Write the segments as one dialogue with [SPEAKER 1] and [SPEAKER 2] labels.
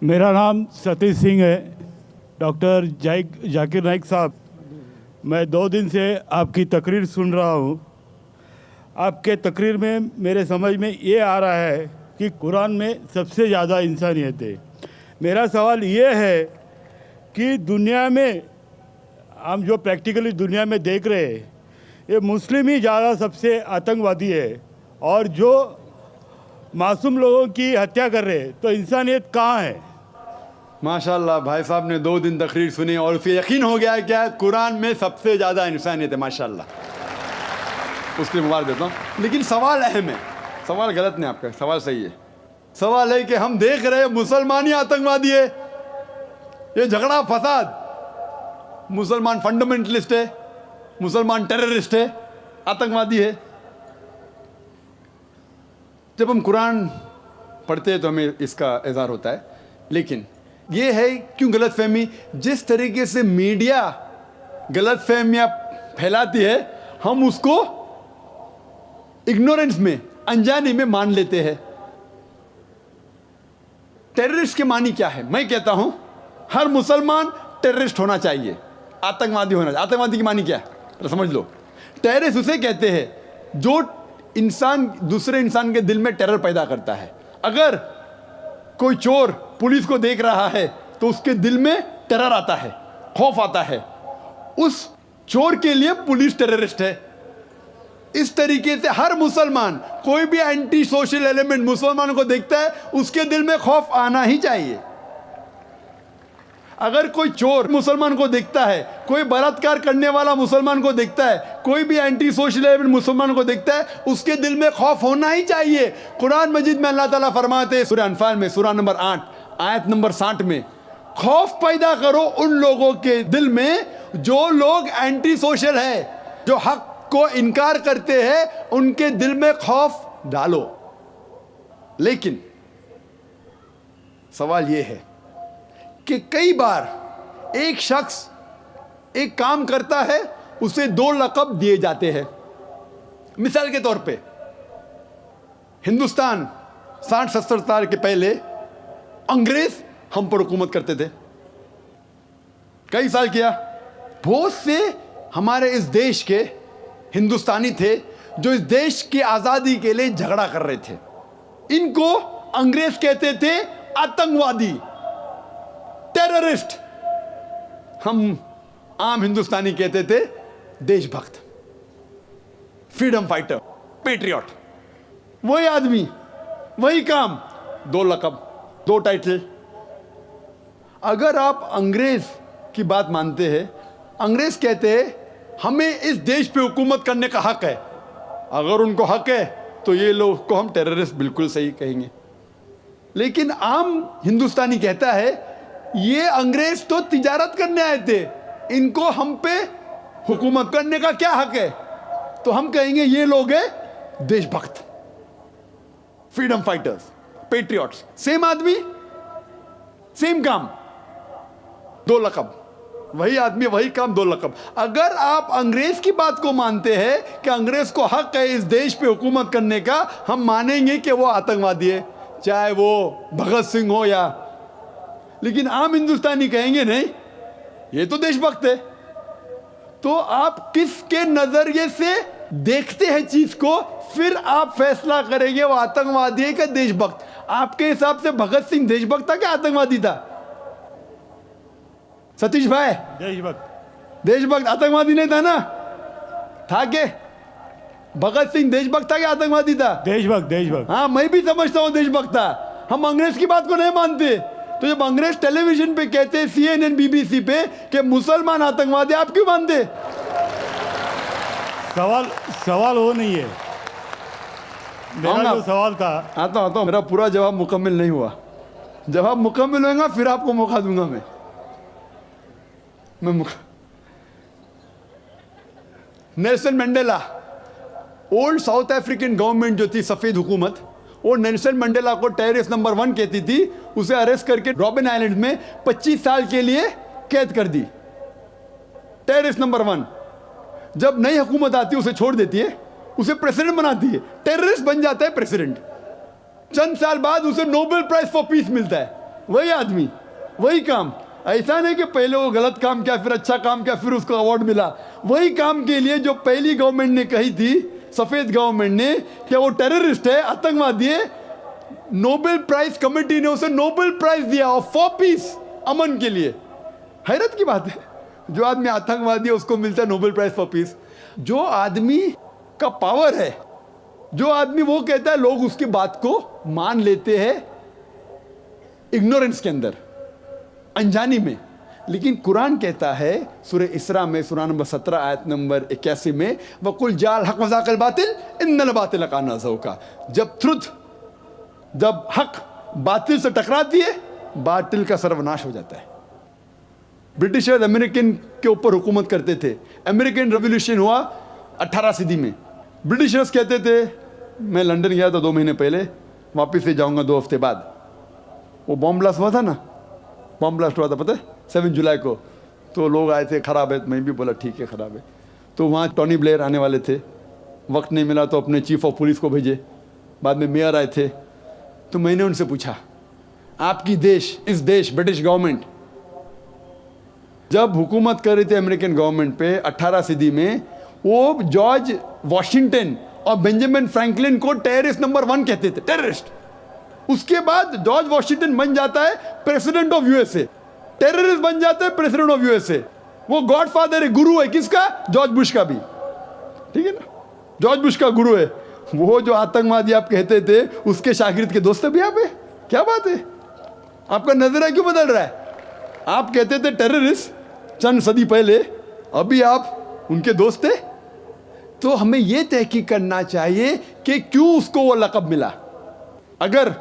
[SPEAKER 1] मेरा नाम सतीश सिंह है। डॉक्टर जाकिर नाइक साहब, मैं 2 दिन से आपकी तकरीर सुन रहा हूँ। आपके तकरीर में मेरे समझ में ये आ रहा है कि कुरान में सबसे ज़्यादा इंसानियत है। मेरा सवाल ये है कि दुनिया में हम जो प्रैक्टिकली दुनिया में देख रहे हैं, ये मुस्लिम ही ज़्यादा सबसे आतंकवादी है और जो मासूम लोगों की हत्या कर रहे हैं, तो इंसानियत कहाँ है?
[SPEAKER 2] माशाल्लाह, भाई साहब ने 2 दिन तकरीर सुनी और उसे यकीन हो गया है क्या कुरान में सबसे ज़्यादा इंसानियत है। माशाल्लाह, उसके लिए मुबारक देता हूँ। लेकिन सवाल अहम है, सवाल गलत नहीं, आपका सवाल सही है। सवाल है कि हम देख रहे हैं मुसलमान ही आतंकवादी है, ये झगड़ा फसाद, मुसलमान फंडामेंटलिस्ट है, मुसलमान टेररिस्ट है, आतंकवादी है। जब हम कुरान पढ़ते हैं तो हमें इसका इज़हार होता है। लेकिन ये है क्यों गलतफहमी, जिस तरीके से मीडिया गलतफहमियां फैलाती है, हम उसको इग्नोरेंस में, अनजाने में मान लेते हैं। टेररिस्ट के मानी क्या है? मैं कहता हूं हर मुसलमान टेररिस्ट होना चाहिए, आतंकवादी होना चाहिए। आतंकवादी की मानी क्या है तो समझ लो। टेररिस्ट उसे कहते हैं जो इंसान दूसरे इंसान के दिल में टेरर पैदा करता है। अगर कोई चोर पुलिस को देख रहा है तो उसके दिल में टेरर आता है, खौफ आता है, उस चोर के लिए पुलिस टेररिस्ट है। इस तरीके से हर मुसलमान, कोई भी एंटी सोशल एलिमेंट मुसलमानों को देखता है, उसके दिल में खौफ आना ही चाहिए। अगर कोई चोर मुसलमान को देखता है, कोई बलात्कार करने वाला मुसलमान को देखता है, कोई भी एंटी सोशल एलिमेंट मुसलमान को देखता है, उसके दिल में खौफ होना ही चाहिए। कुरान मजीद में अल्लाह ताला फरमाते हैं सूरह अनफाल में, सूरह नंबर 8 आयत नंबर 60 में, खौफ पैदा करो उन लोगों के दिल में जो लोग एंटी सोशल है, जो हक को इनकार करते हैं, उनके दिल में खौफ डालो। लेकिन सवाल यह है कि कई बार एक शख्स एक काम करता है, उसे 2 लक़ब दिए जाते हैं। मिसाल के तौर पे हिंदुस्तान 60-70 साल के पहले अंग्रेज हम पर हुकूमत करते थे, कई साल किया। बहुत से हमारे इस देश के हिंदुस्तानी थे जो इस देश की आज़ादी के लिए झगड़ा कर रहे थे। इनको अंग्रेज कहते थे आतंकवादी, टेररिस्ट। हम आम हिंदुस्तानी कहते थे देशभक्त, फ्रीडम फाइटर, पेट्रियट। वही आदमी, वही काम, 2 लक़ब, 2 टाइटल। अगर आप अंग्रेज की बात मानते हैं, अंग्रेज कहते हैं हमें इस देश पे हुकूमत करने का हक है। अगर उनको हक है तो ये लोग को हम टेररिस्ट बिल्कुल सही कहेंगे। लेकिन आम हिंदुस्तानी कहता है ये अंग्रेज तो तिजारत करने आए थे, इनको हम पे हुकूमत करने का क्या हक है? तो हम कहेंगे ये लोग हैं देशभक्त, फ्रीडम फाइटर्स, पेट्रियट्स। सेम आदमी, सेम काम, 2 लक़ब। वही आदमी, वही काम, 2 लक़ब। अगर आप अंग्रेज की बात को मानते हैं कि अंग्रेज को हक है इस देश पे हुकूमत करने का, हम मानेंगे कि वो आतंकवादी है, चाहे वो भगत सिंह हो या। लेकिन आम हिंदुस्तानी कहेंगे नहीं, ये तो देशभक्त है। तो आप किसके नजरिए से देखते हैं चीज को, फिर आप फैसला करेंगे वो आतंकवादी है कि देशभक्त। आपके हिसाब से भगत सिंह देशभक्त था क्या आतंकवादी था? सतीश भाई,
[SPEAKER 1] देशभक्त।
[SPEAKER 2] देशभक्त, आतंकवादी नहीं था ना? था के भगत सिंह देशभक्त था क्या आतंकवादी था?
[SPEAKER 1] देशभक्त, देशभक्त।
[SPEAKER 2] हाँ, मैं भी समझता हूँ देशभक्त था। हम अंग्रेज की बात को नहीं मानते। तो जब अंग्रेज टेलीविजन पे कहते हैं, CNN BBC पे, कि मुसलमान आतंकवादी, आप क्यों मानते?
[SPEAKER 1] सवाल वो नहीं है। मेरा जो सवाल था,
[SPEAKER 2] आता हूँ, मेरा पूरा जवाब मुकम्मल नहीं हुआ। जवाब मुकम्मल होगा फिर आपको मौका दूंगा मैं Nelson Mandela, old south African government जो थी, सफ़ेद हुकूमत, वो नेल्सन मंडेला को टेररिस्ट नंबर 1 कहती थी। उसे अरेस्ट करके रॉबिन आइलैंड में 25 साल के लिए कैद कर दी। Terrorist number 1। जब नई हुकूमत आती है उसे छोड़ देती है, उसे प्रेसिडेंट बनाती है, टेररिस्ट बन जाता है प्रेसिडेंट। चंद साल बाद उसे नोबेल प्राइज फॉर पीस मिलता है। वही आदमी, वही काम। ऐसा नहीं कि पहले वो गलत काम किया, फिर अच्छा काम किया, फिर उसको अवार्ड मिला। वही काम के लिए जो पहली गवर्नमेंट ने कही थी, सफेद गवर्नमेंट ने, कि वो टेररिस्ट है, आतंकवादी है, नोबेल प्राइज कमेटी ने उसे नोबेल प्राइज दिया और फॉर पीस, अमन के लिए। हैरत की बात है, जो आदमी आतंकवादी है उसको मिलता है नोबेल प्राइज फॉर पीस। जो आदमी का पावर है, जो आदमी वो कहता है, लोग उसकी बात को मान लेते हैं इग्नोरेंस के अंदर, अनजानी में। लेकिन कुरान कहता है सूरह इसरा में, सूरह नंबर 17 आयत नंबर 81 में, वकुल जाल हक वज़ाकल बातिल इन्नल बातिल काना ज़हूका। जब हक बातिल से टकराती है, बातिल का सर्वनाश हो जाता है। ब्रिटिशर्स अमेरिकन के ऊपर हुकूमत करते थे। अमेरिकन रेवोल्यूशन हुआ 18 सदी में। ब्रिटिशर्स कहते थे, मैं लंदन गया था 2 महीने पहले, वापस से जाऊंगा 2 हफ्ते बाद। वो बॉम्ब ब्लास्ट हुआ था ना, बॉम्ब ब्लास्ट हुआ था, पता है 7 जुलाई को। तो लोग आए थे, ख़राब है, मैं भी बोला ठीक है ख़राब है। तो वहाँ टोनी ब्लेयर आने वाले थे, वक्त नहीं मिला तो अपने चीफ ऑफ पुलिस को भेजे, बाद में मेयर आए थे। तो मैंने उनसे पूछा, आपकी देश, इस देश ब्रिटिश गवर्नमेंट जब हुकूमत कर रही थी अमेरिकन गवर्नमेंट पे 18 सदी में, वो जॉर्ज वॉशिंगटन और बेंजामिन फ्रैंकलिन को टेररिस्ट नंबर 1 कहते थे, टेररिस्ट। उसके बाद जॉर्ज वॉशिंगटन बन जाता है प्रेसिडेंट ऑफ यूएसए, टेररिस्ट बन जाता है प्रेसिडेंट ऑफ यूएसए। वो गॉडफादर है, गुरु है, किसका? जॉर्ज बुश का भी, ठीक है ना, जॉर्ज बुश का गुरु है। वो जो आतंकवादी आप कहते थे, उसके शागिर्द के दोस्त भी आप है। क्या बात है, आपका नजरिया क्यों बदल रहा है? आप कहते थे टेररिस्ट चंद सदी पहले, अभी आप उनके दोस्त थे। तो हमें यह तहकीक करना चाहिए कि क्यों उसको वो लक़ब मिला। अगर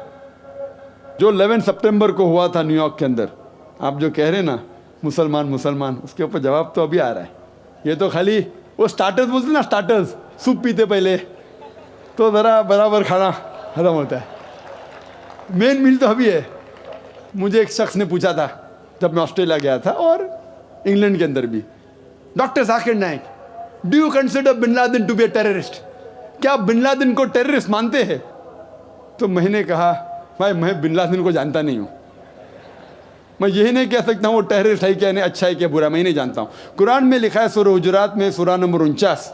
[SPEAKER 2] जो 11 सितंबर को हुआ था न्यूयॉर्क के अंदर, आप जो कह रहे ना मुसलमान मुसलमान, उसके ऊपर जवाब तो अभी आ रहा है। ये तो खाली वो स्टार्टर्स बोलते ना, स्टार्टर्स, सूप पीते पहले तो ज़रा बराबर खाना खत्म होता है। मेन मील तो अभी है। मुझे एक शख्स ने पूछा था जब मैं ऑस्ट्रेलिया गया था, और इंग्लैंड के अंदर भी, doctor Zakir Naik, do you consider bin Laden to be a terrorist? क्या आप बिन लादेन को टेररिस्ट मानते हैं? तो मैंने कहा, भाई मैं बिन लादेन को जानता नहीं हूँ, मैं यही नहीं कह सकता हूँ वो टेररिस्ट है क्या नहीं, अच्छा है क्या बुरा, मैं नहीं जानता हूँ। कुरान में लिखा है सूरह हुजुरात में, सूरह नंबर 49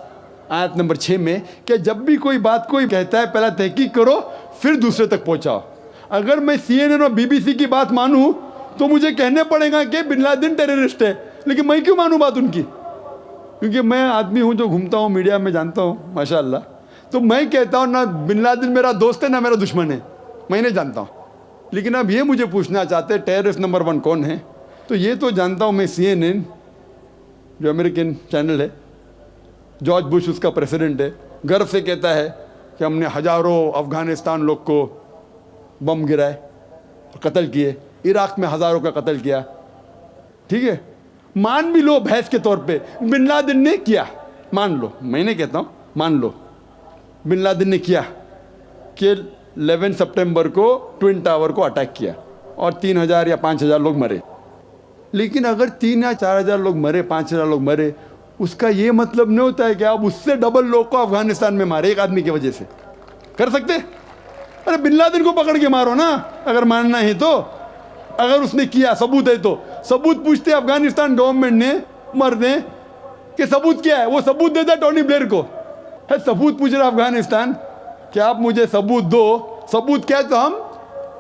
[SPEAKER 2] आयत नंबर 6 में, कि जब भी कोई बात कोई कहता है, पहला तहकीक करो, फिर दूसरे तक पहुँचाओ। अगर मैं CNN और BBC की बात मानूँ तो मुझे कहने पड़ेगा कि बिन लादेन टेररिस्ट है, लेकिन मैं क्यों मानूँ बात उनकी? क्योंकि मैं आदमी हूँ जो घूमता हूँ मीडिया में, जानता हूँ माशाल्लाह। तो मैं कहता हूँ ना बिन लादेन मेरा दोस्त है ना मेरा दुश्मन है, मैं नहीं जानता हूँ। लेकिन अब ये मुझे पूछना चाहते हैं टेररिस्ट नंबर 1 कौन है, तो ये तो जानता हूँ मैं, CNN जो अमेरिकन चैनल है, जॉर्ज बुश उसका प्रेसिडेंट है, गर्व से कहता है कि हमने हज़ारों अफ़गानिस्तान लोग को बम गिराए, कत्ल किए, इराक में हज़ारों का कत्ल किया। ठीक है, मान भी लो बहस के तौर पे बिन लादेन ने किया, मान लो, मैं नहीं कहता हूँ, मान लो बिन लादेन ने किया कि 11 सितंबर को ट्विन टावर को अटैक किया और 3000 या 5000 लोग मरे। लेकिन अगर 3 या 4000 लोग मरे, 5000 लोग मरे, उसका ये मतलब नहीं होता है कि आप उससे डबल लोग को अफगानिस्तान में मारे एक आदमी की वजह से। कर सकते? अरे बिन लादेन को पकड़ के मारो ना, अगर मानना है तो। अगर उसने किया, सबूत है तो सबूत पूछते अफगानिस्तान गवर्नमेंट ने, मर दें कि सबूत क्या है, वो सबूत देता टोनी ब्लेयर को। है सबूत पूछ रहा अफगानिस्तान कि आप मुझे सबूत दो, सबूत क्या है तो हम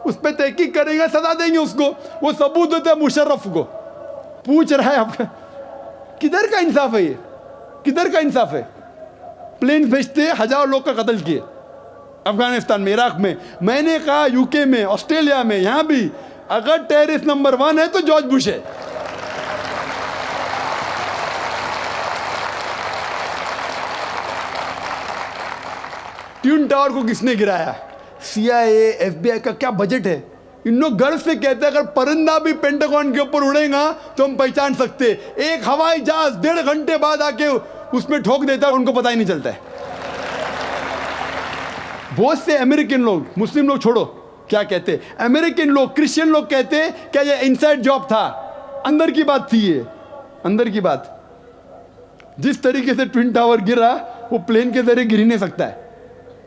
[SPEAKER 2] उस पर तहकीक करेंगे, सजा देंगे उसको। वो सबूत देता है मुशर्रफ को, पूछ रहा है आपका, किधर का इंसाफ है ये? किधर का इंसाफ है? प्लेन भेजते 1000 लोग का कत्ल किए अफगानिस्तान में, इराक में। मैंने कहा यूके में, ऑस्ट्रेलिया में, यहां भी अगर टेररिस्ट नंबर 1 है तो जॉर्ज बुश है। ट्विन टावर को किसने गिराया? CIA, FBI का क्या बजट है? इन लोग गर्व से कहते हैं अगर परिंदा भी पेंटागन के ऊपर उड़ेगा तो हम पहचान सकते। एक हवाई जहाज 1.5 घंटे बाद आके उसमें ठोक देता है, उनको पता ही नहीं चलता है। बहुत से अमेरिकन लोग, मुस्लिम लोग छोड़ो, क्या कहते, अमेरिकन लोग, क्रिश्चियन लोग कहते क्या ये इनसाइड जॉब था, अंदर की बात थी, ये अंदर की बात। जिस तरीके से ट्विन टावर गिरा वो प्लेन के जरिए गिर ही नहीं सकता है।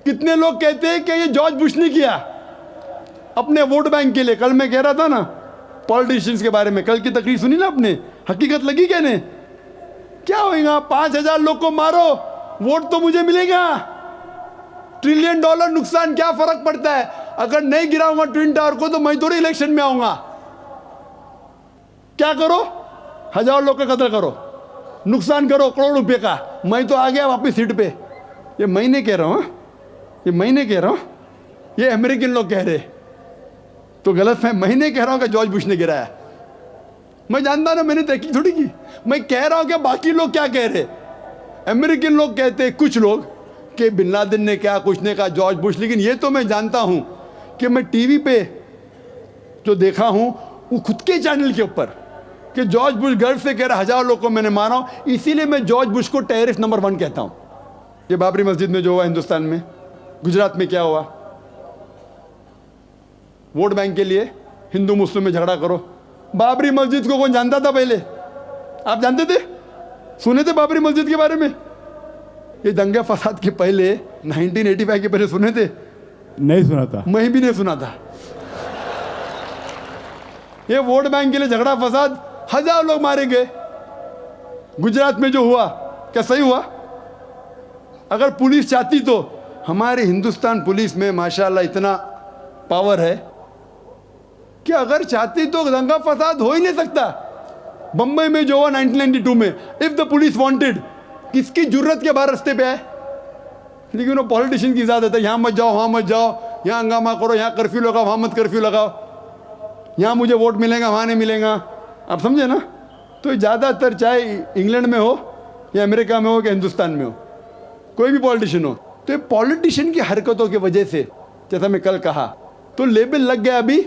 [SPEAKER 2] कितने लोग कहते हैं कि ये जॉर्ज बुश ने किया, अपने वोट बैंक के लिए। कल मैं कह रहा था ना पॉलिटिशियंस के बारे में, कल की तकरीर सुनी ना आपने, हकीकत लगी क्या ने? क्या होगा? 5,000 लोग को मारो, वोट तो मुझे मिलेगा। $1 ट्रिलियन नुकसान, क्या फर्क पड़ता है? अगर नहीं गिराऊंगा ट्विन टावर को तो मैं थोड़ी इलेक्शन में आऊंगा। क्या करो? 1,000 लोग का कत्ल करो, नुकसान करो करोड़ रुपए का, मैं तो आ गया वापस सीट पे। ये मैं नहीं कह रहा हूं, ये मैं नहीं कह रहा हूं, ये अमेरिकन लोग कह रहे। तो गलत है, मैं नहीं कह रहा हूं कि जॉर्ज बुश ने गिराया। मैं जानता ना, मैंने तहकीक थोड़ी की। मैं कह रहा हूं कि बाकी लोग क्या कह रहे। अमेरिकन लोग कहते हैं कुछ लोग कि बिन लादेन ने क्या, कुछ ने कहा जॉर्ज बुश। लेकिन ये तो मैं जानता हूं कि मैं टीवी पे जो देखा हूं वो खुद के चैनल के ऊपर कि जॉर्ज बुश गर्व से कह रहा 1,000 लोग को मैंने मारा हूं, इसीलिए मैं जॉर्ज बुश को टेररिस्ट नंबर 1 कहता हूं। ये बाबरी मस्जिद में जो हुआ हिंदुस्तान में, गुजरात में क्या हुआ, वोट बैंक के लिए हिंदू मुस्लिम में झगड़ा करो। बाबरी मस्जिद को कौन जानता था पहले? आप जानते थे? सुने थे बाबरी मस्जिद के बारे में? ये दंगे फसाद के पहले 1985 के पहले सुने थे?
[SPEAKER 1] नहीं सुना था।
[SPEAKER 2] मैं भी नहीं सुना था। ये वोट बैंक के लिए झगड़ा फसाद, 1,000 लोग मारे गए। गुजरात में जो हुआ क्या सही हुआ? अगर पुलिस चाहती तो, हमारे हिंदुस्तान पुलिस में माशाल्लाह इतना पावर है कि अगर चाहती तो दंगा फसाद हो ही नहीं सकता। बंबई में जो हुआ 1992 में, इफ द पुलिस वांटेड, किसकी जरूरत के बाहर रास्ते पे आए? लेकिन वो पॉलिटिशियन की इजाजत है, यहाँ मत जाओ वहाँ मत जाओ, यहाँ हंगामा करो, यहाँ कर्फ्यू लगाओ वहाँ मत कर्फ्यू लगाओ, यहाँ मुझे वोट मिलेगा वहाँ नहीं मिलेगा। आप समझे ना? तो ज़्यादातर चाहे इंग्लैंड में हो या अमेरिका में हो या हिंदुस्तान में हो, कोई भी पॉलिटिशियन हो, तो ये पॉलिटिशियन की हरकतों की वजह से, जैसा मैं कल कहा, तो लेबल लग गया अभी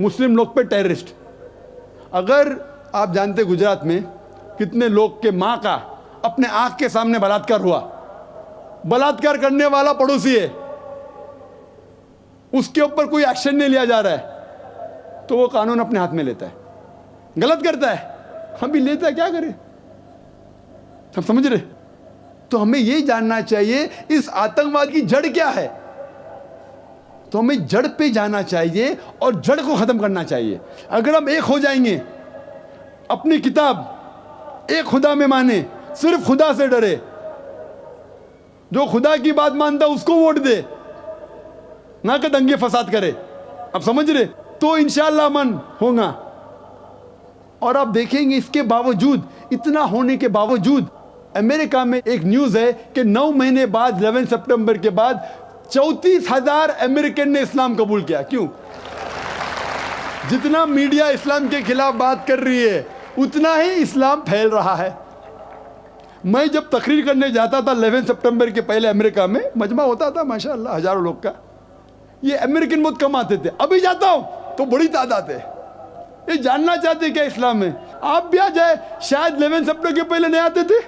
[SPEAKER 2] मुस्लिम लोग पे टेररिस्ट। अगर आप जानते गुजरात में कितने लोग के माँ का अपने आंख के सामने बलात्कार हुआ, बलात्कार करने वाला पड़ोसी है, उसके ऊपर कोई एक्शन नहीं लिया जा रहा है, तो वो कानून अपने हाथ में लेता है, गलत करता है, हम भी लेता है, क्या करें? सब समझ रहे? तो हमें यही जानना चाहिए इस आतंकवाद की जड़ क्या है। तो हमें जड़ पे जाना चाहिए और जड़ को खत्म करना चाहिए। अगर हम एक हो जाएंगे, अपनी किताब एक खुदा में माने, सिर्फ खुदा से डरे, जो खुदा की बात मानता उसको वोट दे, ना कि दंगे फसाद करे। आप समझ रहे? तो इंशाअल्लाह अमन होगा। और आप देखेंगे इसके बावजूद, इतना होने के बावजूद, अमेरिका में एक न्यूज़ है कि 9 महीने बाद 11 सितंबर के बाद 34,000 अमेरिकन ने इस्लाम कबूल किया। क्यों? जितना मीडिया इस्लाम के खिलाफ बात कर रही है उतना ही इस्लाम फैल रहा है। मैं जब तकरीर करने जाता था 11 सितंबर के पहले अमेरिका में, मजमा होता था माशाअल्लाह हजारों लोग का, ये अमेरिकन बहुत कम आते थे। अभी जाता हूं तो बड़ी तादाद है। ये जानना चाहते क्या इस्लाम में? आप भी आ जाए, शायद 11 सितंबर के पहले नहीं आते थे,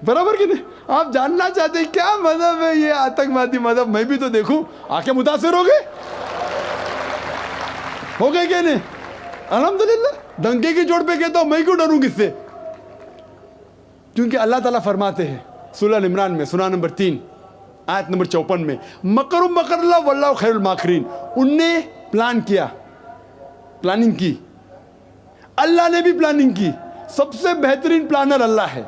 [SPEAKER 2] बराबर कि नहीं? आप जानना चाहते क्या मजहब है ये आतंकवादी मजहब, मैं भी तो देखूं, आके मुतासिर हो गए क्या नहीं? अल्हम्दुलिल्लाह। डंके की चोट पे कहता हूं, मैं क्यों डरूं किससे? क्योंकि अल्लाह ताला फरमाते हैं सूरह इमरान में, सूरह नंबर 3 आयत नंबर 54 में, मकरुम मकरल्लाह वल्लाहु खैरुल माकिरीन। उनने प्लान किया, प्लानिंग की, अल्लाह ने भी प्लानिंग की। सबसे बेहतरीन प्लानर अल्लाह है।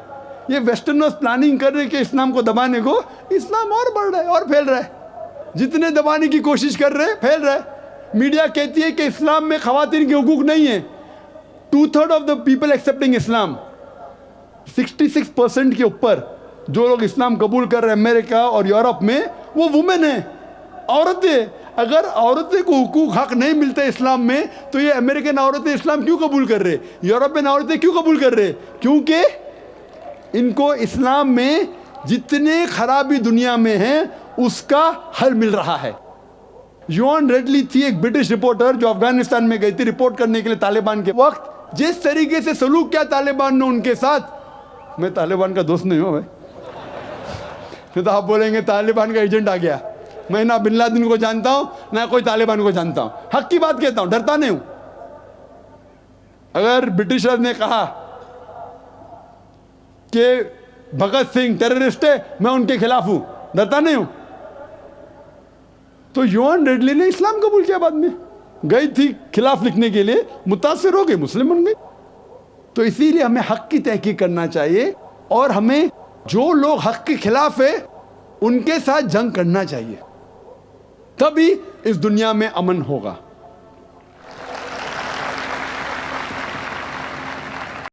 [SPEAKER 2] ये वेस्टर्नर्स प्लानिंग कर रहे कि इस्लाम को दबाने को, इस्लाम और बढ़ रहा है और फैल रहा है। जितने दबाने की कोशिश कर रहे हैं फैल रहा है। मीडिया कहती है कि इस्लाम में खवातीन के हुकूक नहीं है। 2/3 ऑफ द पीपल एक्सेप्टिंग इस्लाम, 66% के ऊपर जो लोग इस्लाम कबूल कर रहे हैं अमेरिका और यूरोप में, वो वुमेन है, औरतें। अगर औरतें को हुकूक हक नहीं मिलते इस्लाम में, तो ये अमेरिकन औरतें इस्लाम क्यों कबूल कर रहे, यूरोपियन औरतें क्यों कबूल कर रहे? क्योंकि इनको इस्लाम में जितने खराबी दुनिया में है उसका हल मिल रहा है। योन रेडली थी एक ब्रिटिश रिपोर्टर जो अफगानिस्तान में गई थी रिपोर्ट करने के लिए तालिबान के वक्त। जिस तरीके से सलूक किया तालिबान ने उनके साथ, मैं तालिबान का दोस्त नहीं हूं भाई, नहीं तो आप बोलेंगे तालिबान का एजेंट आ गया। मैं ना बिन लादेन को जानता हूं ना कोई तालिबान को जानता हूं, हक की बात कहता हूं, डरता नहीं हूं। अगर ब्रिटिशर्स ने कहा कि भगत सिंह टेररिस्ट है, मैं उनके खिलाफ हूं, डरता नहीं हूं। तो योहान रेडली ने इस्लाम कबूल किया बाद में, गई थी खिलाफ लिखने के लिए, मुतासिर हो गई, मुस्लिम बन गई। तो इसीलिए हमें हक की तहकीक करना चाहिए और हमें जो लोग हक के खिलाफ है उनके साथ जंग करना चाहिए, तभी इस दुनिया में अमन होगा।